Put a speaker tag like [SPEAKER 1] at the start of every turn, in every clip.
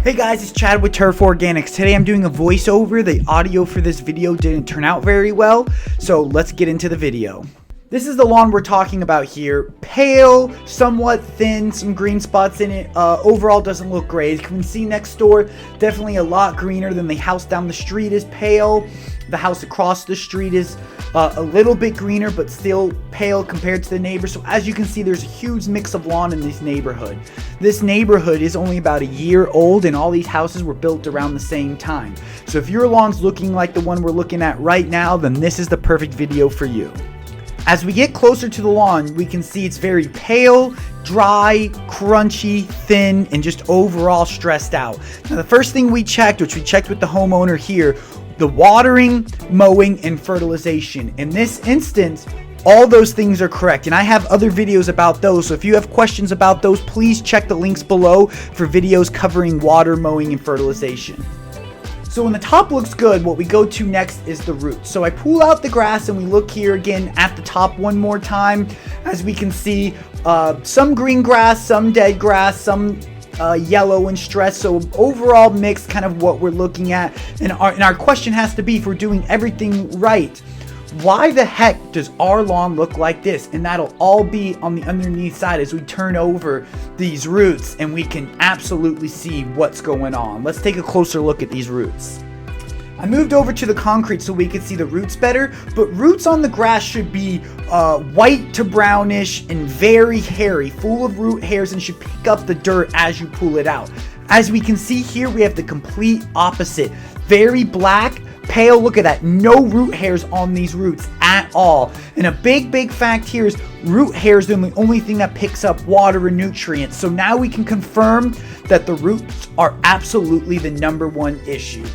[SPEAKER 1] Hey guys, it's Chad with Turf Organics. Today I'm doing a voiceover. The audio for this video didn't turn out very well, so let's get into the video. This is the lawn we're talking about here. Pale, somewhat thin, some green spots in it. Overall doesn't look great. As you can see next door, definitely a lot greener than the house down the street is pale. The house across the street is a little bit greener, but still pale compared to the neighbor. So as you can see, there's a huge mix of lawn in this neighborhood. This neighborhood is only about a year old, and all these houses were built around the same time. So if your lawn's looking like the one we're looking at right now, then this is the perfect video for you. As we get closer to the lawn, we can see it's very pale, dry, crunchy, thin, and just overall stressed out. Now, the first thing we checked, which we checked with the homeowner here, the watering, mowing, and fertilization. In this instance, all those things are correct, and I have other videos about those, so if you have questions about those, please check the links below for videos covering water, mowing, and fertilization. So when the top looks good, what we go to next is the roots. So I pull out the grass and we look here again at the top one more time. As we can see, some green grass, some dead grass, some yellow and stressed. So overall mix, kind of what we're looking at. And our question has to be, if we're doing everything right, why the heck does our lawn look like this? And that'll all be on the underneath side as we turn over these roots, and we can absolutely see what's going on. Let's take a closer look at these roots. I moved over to the concrete so we could see the roots better, but roots on the grass should be white to brownish and very hairy, full of root hairs, and should pick up the dirt as you pull it out. As we can see here, we have the complete opposite. Very black, pale, look at that, no root hairs on these roots at all. And a big fact here is root hairs are the only thing that picks up water and nutrients. So now we can confirm that the roots are absolutely the #1 issue.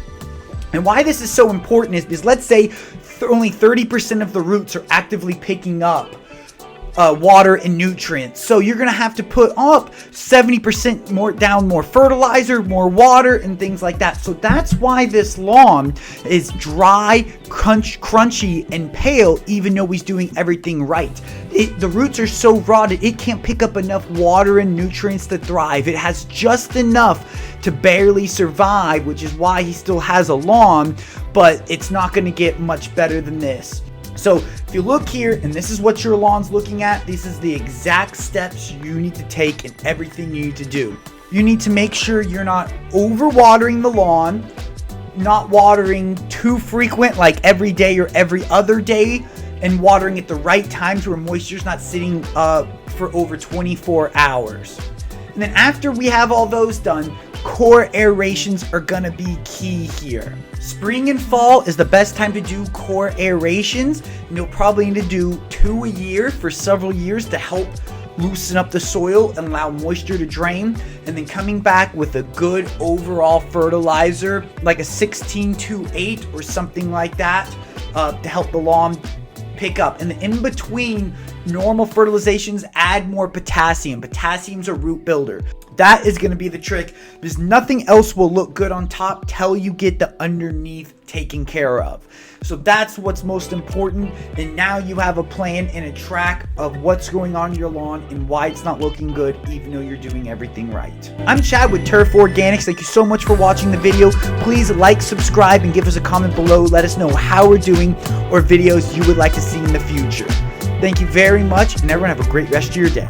[SPEAKER 1] And why this is so important is because let's say only 30% of the roots are actively picking up water and nutrients. So you're going to have to put up 70% more fertilizer, more water, and things like that. So that's why this lawn is dry, crunchy, and pale, even though he's doing everything right. The roots are so rotted, it can't pick up enough water and nutrients to thrive. It has just enough to barely survive, which is why he still has a lawn, but it's not going to get much better than this. So if you look here, and this is what your lawn's looking at, this is the exact steps you need to take and everything you need to do. You need to make sure you're not overwatering the lawn, not watering too frequent, like every day or every other day, and watering at the right times where moisture's not sitting for over 24 hours. And then after we have all those done, core aerations are gonna be key here. Spring and fall is the best time to do core aerations, and you'll probably need to do 2 a year for several years to help loosen up the soil and allow moisture to drain. And then coming back with a good overall fertilizer, like a 16-2-8 or something like that, to help the lawn pick up. And in between normal fertilizations, add more potassium. Potassium's a root builder. That is going to be the trick, because nothing else will look good on top till you get the underneath taken care of. So that's what's most important. And now you have a plan and a track of what's going on in your lawn and why it's not looking good, even though you're doing everything right. I'm Chad with Turf Organics. Thank you so much for watching the video. Please like, subscribe, and give us a comment below. Let us know how we're doing or videos you would like to see in the future. Thank you very much, and everyone have a great rest of your day.